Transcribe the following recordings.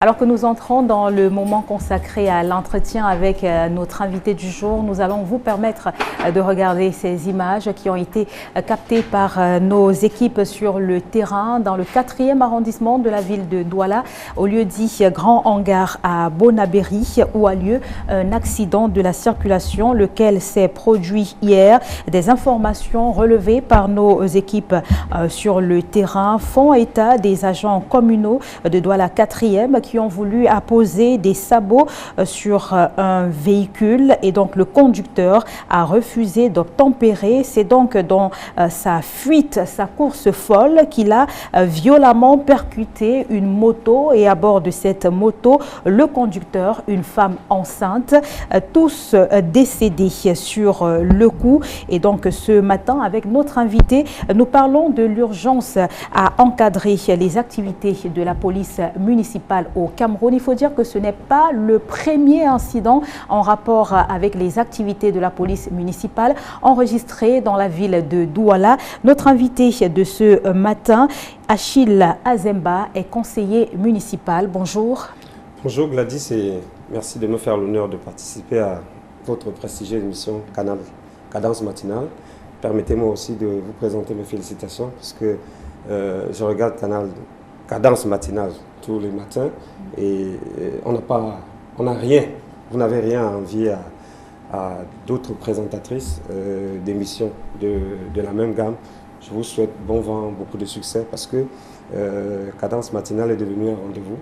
Alors que nous entrons dans le moment consacré à l'entretien avec notre invité du jour, nous allons vous permettre de regarder ces images qui ont été captées par nos équipes sur le terrain dans le 4e arrondissement de la ville de Douala, au lieu dit Grand Hangar à Bonabéry, où a lieu un accident de la circulation, lequel s'est produit hier. Des informations relevées par nos équipes sur le terrain font état des agents communaux de Douala 4e qui ont voulu apposer des sabots sur un véhicule et donc le conducteur a refusé d'obtempérer. C'est donc dans sa fuite, sa course folle qu'il a violemment percuté une moto et à bord de cette moto, le conducteur, une femme enceinte, tous décédés sur le coup. Et donc ce matin, avec notre invité, nous parlons de l'urgence à encadrer les activités de la police municipale au Cameroun. Il faut dire que ce n'est pas le premier incident en rapport avec les activités de la police municipale enregistré dans la ville de Douala. Notre invité de ce matin, Achille Azemba, est conseiller municipal. Bonjour. Bonjour Gladys et merci de me faire l'honneur de participer à votre prestigieuse émission Cadence matinale. Permettez-moi aussi de vous présenter mes félicitations parce que je regarde Cadence matinale tous les matins et on n'a rien, vous n'avez rien à envier à d'autres présentatrices d'émissions de la même gamme. Je vous souhaite bon vent, beaucoup de succès parce que Cadence matinale est devenue un rendez-vous.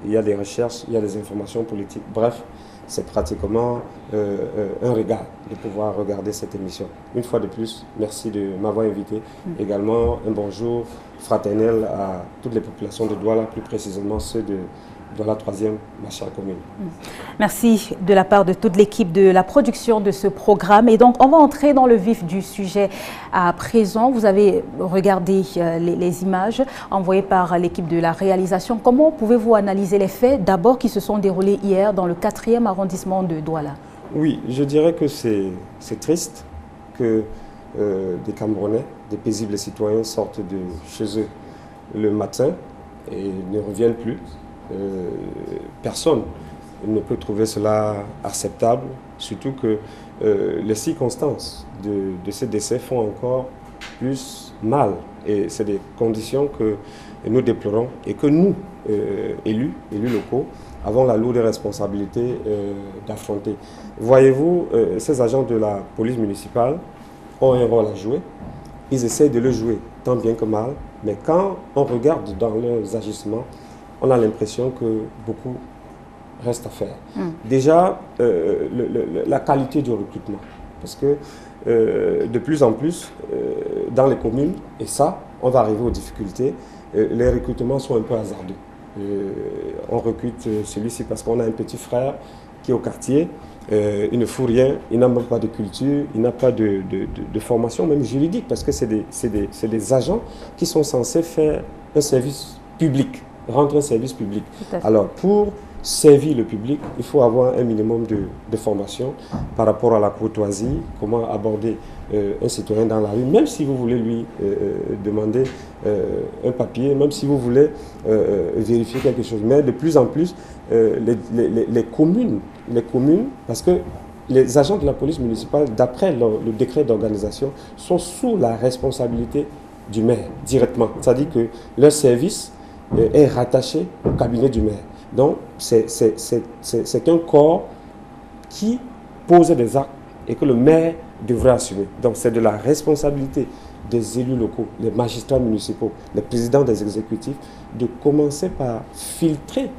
Il y a des recherches, il y a des informations politiques, bref, c'est pratiquement un régal de pouvoir regarder cette émission. Une fois de plus, merci de m'avoir invité. Également, un bonjour fraternel à toutes les populations de Douala, plus précisément ceux de Douala 3e, ma chère commune. Merci de la part de toute l'équipe de la production de ce programme. Et donc, on va entrer dans le vif du sujet à présent. Vous avez regardé les images envoyées par l'équipe de la réalisation. Comment pouvez-vous analyser les faits d'abord qui se sont déroulés hier dans le 4e arrondissement de Douala? Oui, je dirais que c'est triste que des Camerounais, des paisibles citoyens sortent de chez eux le matin et ne reviennent plus. Personne ne peut trouver cela acceptable, surtout que les circonstances de ces décès font encore plus mal. Et c'est des conditions que nous déplorons et que nous, élus locaux, avons la lourde responsabilité d'affronter. Voyez-vous, ces agents de la police municipale ont un rôle à jouer. Ils essayent de le jouer tant bien que mal, mais quand on regarde dans leurs agissements, on a l'impression que beaucoup reste à faire. Déjà, la qualité du recrutement, parce que de plus en plus, dans les communes, et ça, on va arriver aux difficultés, les recrutements sont un peu hasardeux. On recrute celui-ci parce qu'on a un petit frère qui est au quartier, il ne fout rien, il n'a même pas de culture, il n'a pas de formation même juridique, parce que c'est des agents qui sont censés faire un service public, rendre un service public. Alors, pour servir le public, il faut avoir un minimum de formation par rapport à la courtoisie, comment aborder un citoyen dans la rue, même si vous voulez lui demander un papier, même si vous voulez vérifier quelque chose. Mais de plus en plus, les communes, parce que les agents de la police municipale, d'après le décret d'organisation, sont sous la responsabilité du maire directement. C'est-à-dire que leur service est rattaché au cabinet du maire. Donc, c'est un corps qui pose des actes et que le maire devrait assumer. Donc, c'est de la responsabilité des élus locaux, les magistrats municipaux, les présidents des exécutifs, de commencer par filtrer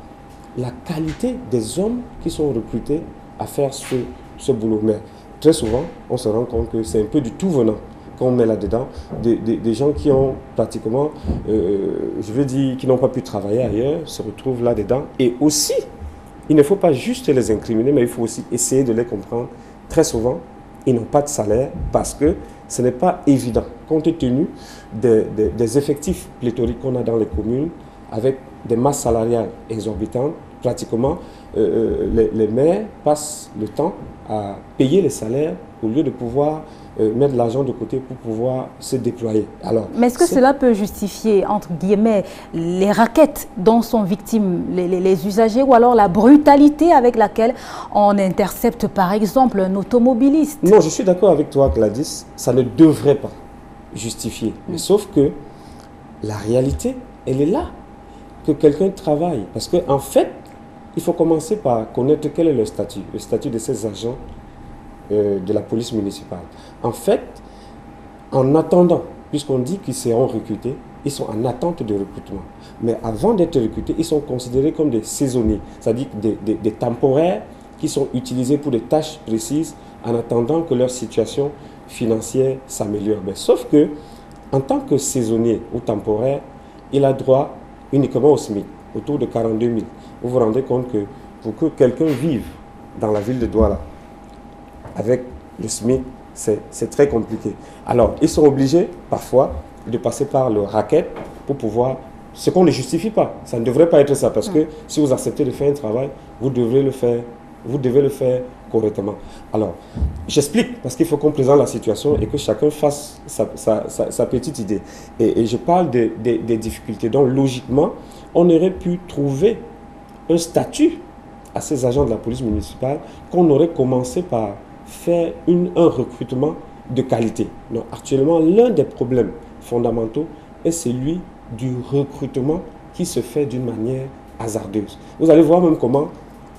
la qualité des hommes qui sont recrutés à faire ce boulot. Mais très souvent, on se rend compte que c'est un peu du tout venant qu'on met là-dedans, des gens qui ont pratiquement, je veux dire, qui n'ont pas pu travailler ailleurs, se retrouvent là-dedans. Et aussi, il ne faut pas juste les incriminer, mais il faut aussi essayer de les comprendre. Très souvent, ils n'ont pas de salaire parce que ce n'est pas évident, compte tenu des effectifs pléthoriques qu'on a dans les communes, avec des masses salariales exorbitantes. Pratiquement, les maires passent le temps à payer les salaires au lieu de pouvoir mettre l'argent de côté pour pouvoir se déployer. Alors, mais est-ce que cela peut justifier, entre guillemets, les rackets dont sont victimes les usagers ou alors la brutalité avec laquelle on intercepte par exemple un automobiliste? Non, je suis d'accord avec toi, Gladys, ça ne devrait pas justifier. Mais sauf que la réalité, elle est là, que quelqu'un travaille. Parce qu'en fait, il faut commencer par connaître quel est le statut de ces agents de la police municipale. En fait, en attendant, puisqu'on dit qu'ils seront recrutés, ils sont en attente de recrutement. Mais avant d'être recrutés, ils sont considérés comme des saisonniers, c'est-à-dire des temporaires qui sont utilisés pour des tâches précises en attendant que leur situation financière s'améliore. Mais sauf que, en tant que saisonnier ou temporaire, il a droit uniquement au SMIC, autour de 42 000. Vous vous rendez compte que pour que quelqu'un vive dans la ville de Douala, avec le SMIC, c'est très compliqué. Alors, ils sont obligés, parfois, de passer par le racket pour pouvoir... Ce qu'on ne justifie pas. Ça ne devrait pas être ça. Parce que si vous acceptez de faire un travail, vous devez le faire correctement. Alors, j'explique, parce qu'il faut qu'on présente la situation et que chacun fasse sa petite idée. Et je parle des difficultés. Donc, logiquement, on aurait pu trouver un statut à ces agents de la police municipale qu'on aurait commencé par faire un recrutement de qualité. Donc, actuellement, l'un des problèmes fondamentaux est celui du recrutement qui se fait d'une manière hasardeuse. Vous allez voir même comment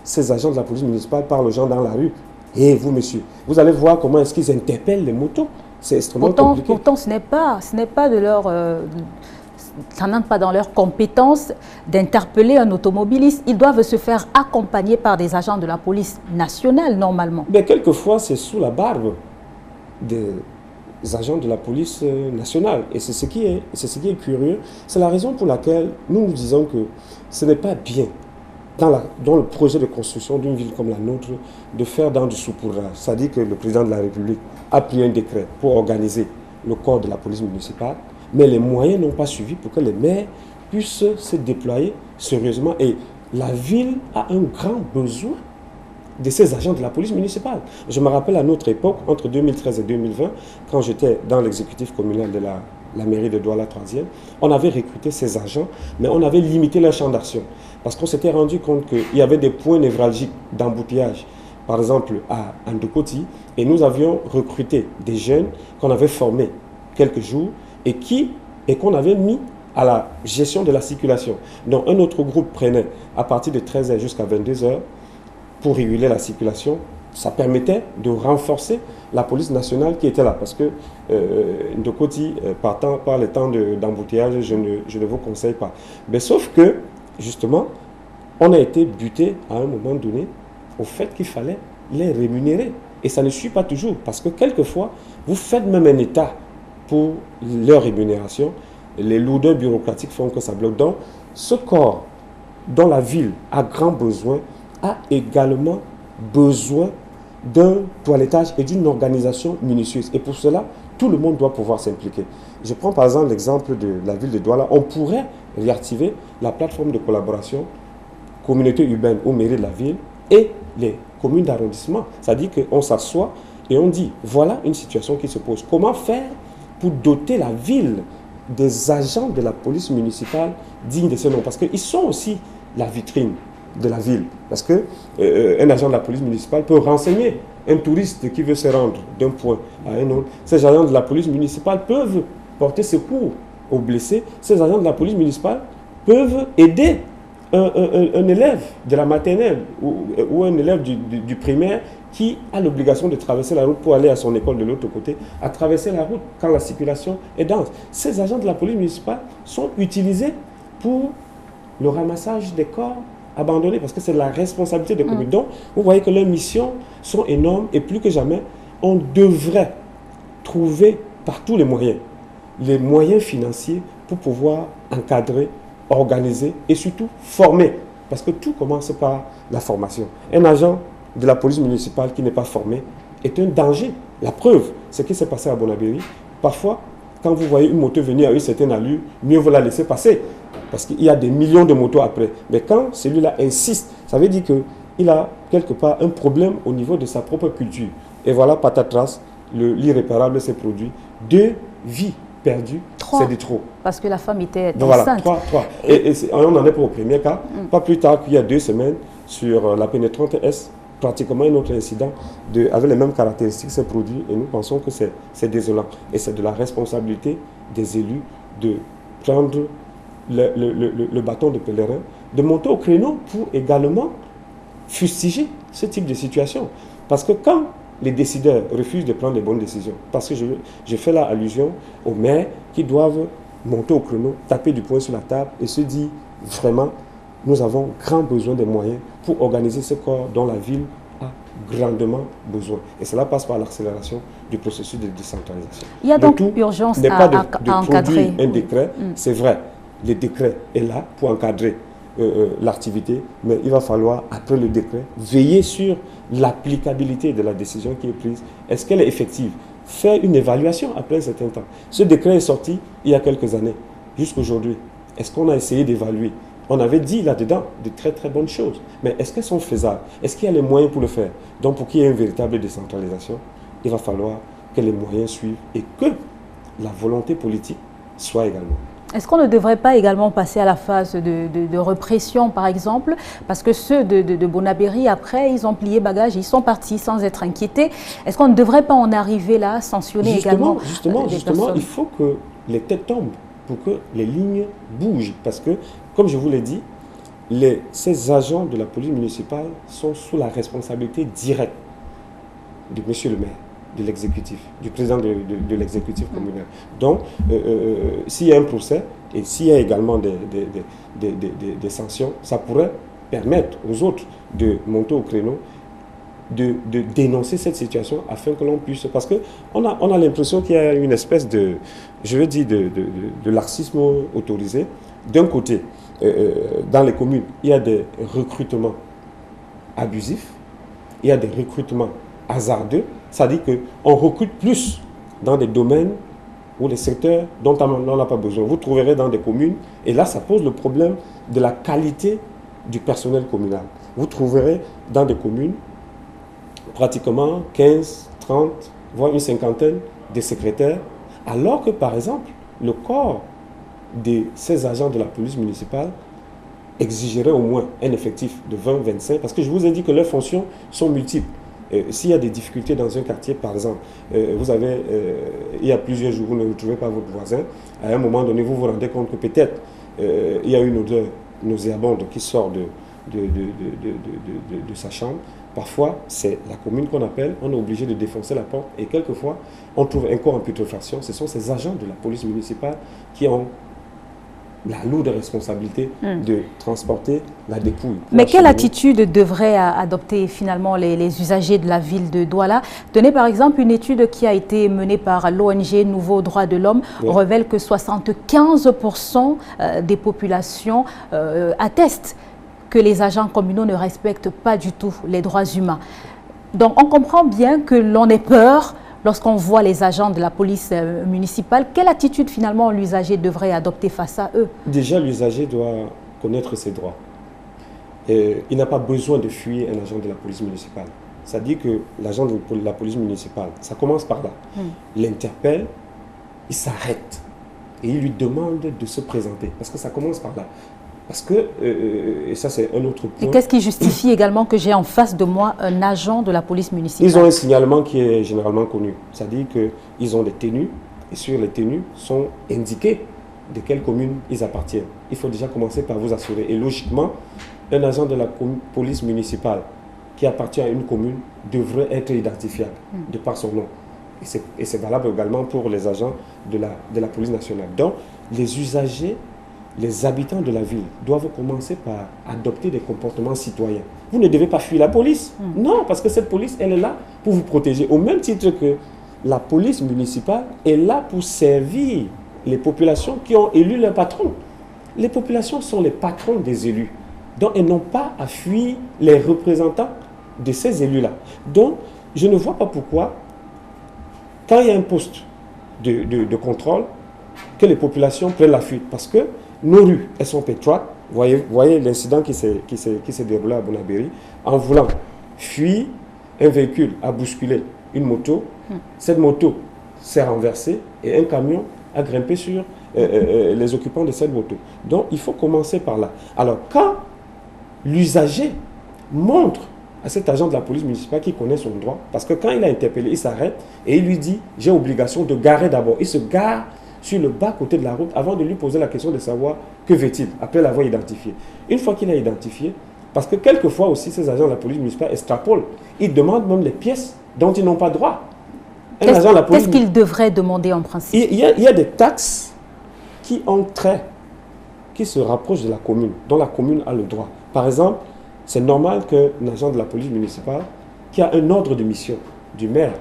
ces agents de la police municipale parlent aux gens dans la rue. Et vous, monsieur, vous allez voir comment est-ce qu'ils interpellent les motos. C'est extrêmement compliqué. Pourtant, ce n'est pas de leur... ça n'entre pas dans leurs compétences d'interpeller un automobiliste. Ils doivent se faire accompagner par des agents de la police nationale, normalement. Mais quelquefois, c'est sous la barbe des agents de la police nationale. Et c'est ce qui est curieux. C'est la raison pour laquelle nous disons que ce n'est pas bien, dans le projet de construction d'une ville comme la nôtre, de faire dans du saupoudrage. C'est-à-dire que le président de la République a pris un décret pour organiser le corps de la police municipale, mais les moyens n'ont pas suivi pour que les maires puissent se déployer sérieusement. Et la ville a un grand besoin de ces agents de la police municipale. Je me rappelle à notre époque, entre 2013 et 2020, quand j'étais dans l'exécutif communal de la mairie de Douala 3e, on avait recruté ces agents, mais on avait limité leur champ d'action. Parce qu'on s'était rendu compte qu'il y avait des points névralgiques d'embouteillage, par exemple à Ndokoti, et nous avions recruté des jeunes qu'on avait formés quelques jours et qu'on avait mis à la gestion de la circulation. Donc un autre groupe prenait à partir de 13h jusqu'à 22h pour réguler la circulation. Ça permettait de renforcer la police nationale qui était là. Parce que Ndokoti, par les temps d'embouteillage, je ne vous conseille pas. Mais sauf que, justement, on a été buté à un moment donné au fait qu'il fallait les rémunérer. Et ça ne suit pas toujours. Parce que quelquefois, vous faites même un état pour leur rémunération. Les lourdeurs bureaucratiques font que ça bloque. Donc, ce corps dont la ville a grand besoin a également besoin d'un toilettage et d'une organisation minutieuse. Et pour cela, tout le monde doit pouvoir s'impliquer. Je prends par exemple l'exemple de la ville de Douala. On pourrait réactiver la plateforme de collaboration communauté urbaine ou mairie de la ville et les communes d'arrondissement. C'est-à-dire qu'on s'assoit et on dit, voilà une situation qui se pose. Comment faire pour doter la ville des agents de la police municipale dignes de ce nom? Parce qu'ils sont aussi la vitrine de la ville. Parce qu'un agent de la police municipale peut renseigner un touriste qui veut se rendre d'un point à un autre. Ces agents de la police municipale peuvent porter secours aux blessés. Ces agents de la police municipale peuvent aider un élève de la maternelle ou un élève du primaire qui a l'obligation de traverser la route pour aller à son école de l'autre côté, à traverser la route quand la circulation est dense. Ces agents de la police municipale sont utilisés pour le ramassage des corps abandonnés, parce que c'est la responsabilité des communes. Donc, vous voyez que leurs missions sont énormes et plus que jamais, on devrait trouver par tous les moyens financiers pour pouvoir encadrer, organiser et surtout former. Parce que tout commence par la formation. Un agent de la police municipale qui n'est pas formé est un danger. La preuve, ce qui s'est passé à Bonabéry, parfois, quand vous voyez une moto venir à une certaine allure, mieux vaut la laisser passer. Parce qu'il y a des millions de motos après. Mais quand celui-là insiste, ça veut dire qu'il a quelque part un problème au niveau de sa propre culture. Et voilà, patatras, l'irréparable s'est produit. 2 vies perdues, c'est de trop. Parce que la femme était voilà, enceinte. 3. Et on en est pour le premier cas. Pas plus tard qu'il y a 2 semaines, sur la pénétrante S, pratiquement un autre incident avec les mêmes caractéristiques s'est produit. Et nous pensons que c'est désolant. Et c'est de la responsabilité des élus de prendre le bâton de pèlerin, de monter au créneau pour également fustiger ce type de situation. Parce que quand les décideurs refusent de prendre les bonnes décisions, parce que je fais là allusion aux maires qui doivent monter au créneau, taper du poing sur la table et se dire vraiment, nous avons grand besoin des moyens pour organiser ce corps dont la ville a grandement besoin. Et cela passe par l'accélération du processus de décentralisation. Il y a donc urgence à encadrer. Un décret, c'est vrai. Le décret est là pour encadrer l'activité, mais il va falloir, après le décret, veiller sur l'applicabilité de la décision qui est prise. Est-ce qu'elle est effective? Faire une évaluation après un certain temps. Ce décret est sorti il y a quelques années, jusqu'aujourd'hui. Est-ce qu'on a essayé d'évaluer? On avait dit là-dedans de très très bonnes choses, mais est-ce qu'elles sont faisables? Est-ce qu'il y a les moyens pour le faire? Donc pour qu'il y ait une véritable décentralisation, il va falloir que les moyens suivent et que la volonté politique soit également. Est-ce qu'on ne devrait pas également passer à la phase de répression, par exemple? Parce que ceux de Bonabéry, après, ils ont plié bagage, ils sont partis sans être inquiétés. Est-ce qu'on ne devrait pas en arriver là, à sanctionner également Justement, il faut que les têtes tombent pour que les lignes bougent. Parce que, comme je vous l'ai dit, ces agents de la police municipale sont sous la responsabilité directe de M. le maire, de l'exécutif, du président de l'exécutif communal. Donc, s'il y a un procès et s'il y a également des sanctions, ça pourrait permettre aux autres de monter au créneau, de dénoncer cette situation afin que l'on puisse... Parce qu'on a l'impression qu'il y a une espèce de, je veux dire, de laxisme autorisé. D'un côté, dans les communes, il y a des recrutements abusifs, il y a des recrutements hasardeux, c'est-à-dire qu'on recrute plus dans des domaines ou les secteurs dont on n'a pas besoin. Vous trouverez dans des communes, et là ça pose le problème de la qualité du personnel communal. Vous trouverez dans des communes pratiquement 15, 30, voire une cinquantaine de secrétaires, alors que par exemple, le corps de ces agents de la police municipale exigerait au moins un effectif de 20-25, parce que je vous ai dit que leurs fonctions sont multiples. S'il y a des difficultés dans un quartier, par exemple, il y a plusieurs jours, vous ne retrouvez pas votre voisin, à un moment donné, vous vous rendez compte que peut-être il y a une odeur nauséabonde qui sort de sa chambre. Parfois, c'est la commune qu'on appelle, on est obligé de défoncer la porte et quelquefois, on trouve un corps en putréfaction. Ce sont ces agents de la police municipale qui ont la lourde responsabilité de transporter la dépouille. Mais quelle attitude devraient adopter finalement les usagers de la ville de Douala? Tenez par exemple une étude qui a été menée par l'ONG Nouveau Droits de l'Homme révèle que 75% des populations attestent que les agents communaux ne respectent pas du tout les droits humains. Donc on comprend bien que l'on ait peur lorsqu'on voit les agents de la police municipale. Quelle attitude finalement l'usager devrait adopter face à eux? Déjà, l'usager doit connaître ses droits. Il n'a pas besoin de fuir un agent de la police municipale. Ça dit que l'agent de la police municipale, ça commence par là. L'interpelle, il s'arrête et il lui demande de se présenter. Parce que ça commence par là. Parce que, et ça c'est un autre point... Et qu'est-ce qui justifie également que j'ai en face de moi un agent de la police municipale? Ils ont un signalement qui est généralement connu. C'est-à-dire qu'ils ont des tenues, et sur les tenues sont indiquées de quelle commune ils appartiennent. Il faut déjà commencer par vous assurer. Et logiquement, un agent de la police municipale qui appartient à une commune devrait être identifiable de par son nom. Et c'est valable également pour les agents de la police nationale. Donc, les usagers, les habitants de la ville doivent commencer par adopter des comportements citoyens. Vous ne devez pas fuir la police. Non, parce que cette police, elle est là pour vous protéger. Au même titre que la police municipale est là pour servir les populations qui ont élu leur patron. Les populations sont les patrons des élus. Donc, elles n'ont pas à fuir les représentants de ces élus-là. Donc, je ne vois pas pourquoi, quand il y a un poste de contrôle, que les populations prennent la fuite. Parce que nos rues, elles sont pétroites. Voyez l'incident qui s'est déroulé à Bonabéry. En voulant fuir, un véhicule a bousculé une moto, cette moto s'est renversée et un camion a grimpé sur les occupants de cette moto. Donc, il faut commencer par là. Alors, quand l'usager montre à cet agent de la police municipale qui connaît son droit, parce que quand il a interpellé, il s'arrête et il lui dit « j'ai obligation de garer d'abord ». Il se gare sur le bas-côté de la route avant de lui poser la question de savoir que veut-il, après l'avoir identifié. Une fois qu'il a identifié, parce que quelquefois aussi, ces agents de la police municipale extrapolent, ils demandent même les pièces dont ils n'ont pas droit. Qu'est-ce qu'ils devraient demander en principe? Il y a des taxes qui ont trait, qui se rapprochent de la commune, dont la commune a le droit. Par exemple, c'est normal qu'un agent de la police municipale qui a un ordre de mission du maire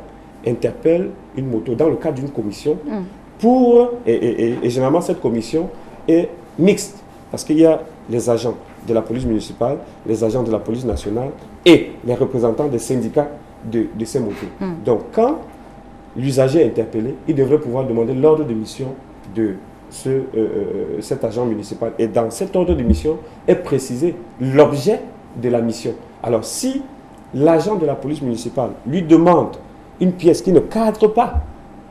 interpelle une moto dans le cadre d'une commission et généralement cette commission est mixte parce qu'il y a les agents de la police municipale, les agents de la police nationale et les représentants des syndicats de ces motos. Donc quand l'usager est interpellé, il devrait pouvoir demander l'ordre de mission de cet agent municipal. Et dans cet ordre de mission est précisé l'objet de la mission. Alors si l'agent de la police municipale lui demande une pièce qui ne cadre pas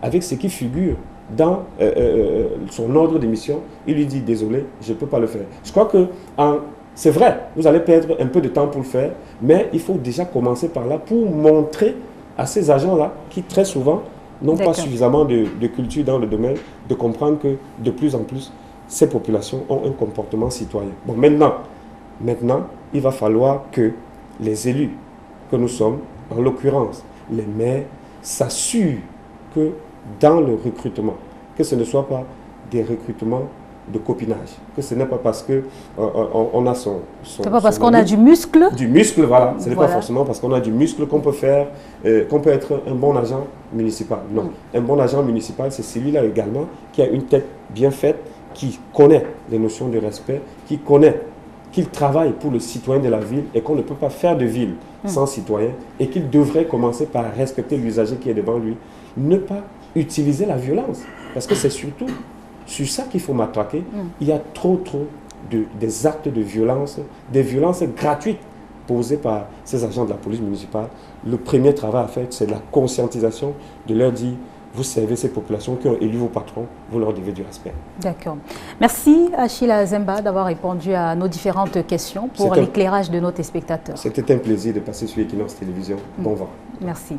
avec ce qui figure dans son ordre de mission, il lui dit désolé, je ne peux pas le faire. Je crois que c'est vrai, vous allez perdre un peu de temps pour le faire, mais il faut déjà commencer par là pour montrer à ces agents-là qui très souvent n'ont pas suffisamment de culture dans le domaine, de comprendre que de plus en plus, ces populations ont un comportement citoyen. Bon, maintenant, il va falloir que les élus que nous sommes, en l'occurrence les maires, s'assurent que dans le recrutement, que ce ne soit pas des recrutements de copinage, que ce n'est pas parce que on a c'est pas parce qu'on a du muscle. Du muscle, voilà. Ce n'est pas forcément parce qu'on a du muscle qu'on peut faire, qu'on peut être un bon agent municipal. Non. Un bon agent municipal, c'est celui-là également qui a une tête bien faite, qui connaît les notions de respect, qui connaît qu'il travaille pour le citoyen de la ville et qu'on ne peut pas faire de ville sans citoyen et qu'il devrait commencer par respecter l'usager qui est devant lui. Ne pas utiliser la violence, parce que c'est surtout sur ça qu'il faut m'attraquer. Il y a trop des actes de violence, des violences gratuites posées par ces agents de la police municipale. Le premier travail à faire, c'est la conscientisation, de leur dire, vous servez ces populations qui ont élu vos patrons, vous leur devez du respect. D'accord. Merci Achille Azemba d'avoir répondu à nos différentes questions pour l'éclairage de nos téléspectateurs. C'était un plaisir de passer sur Equinox Télévision. Bon vent. Merci.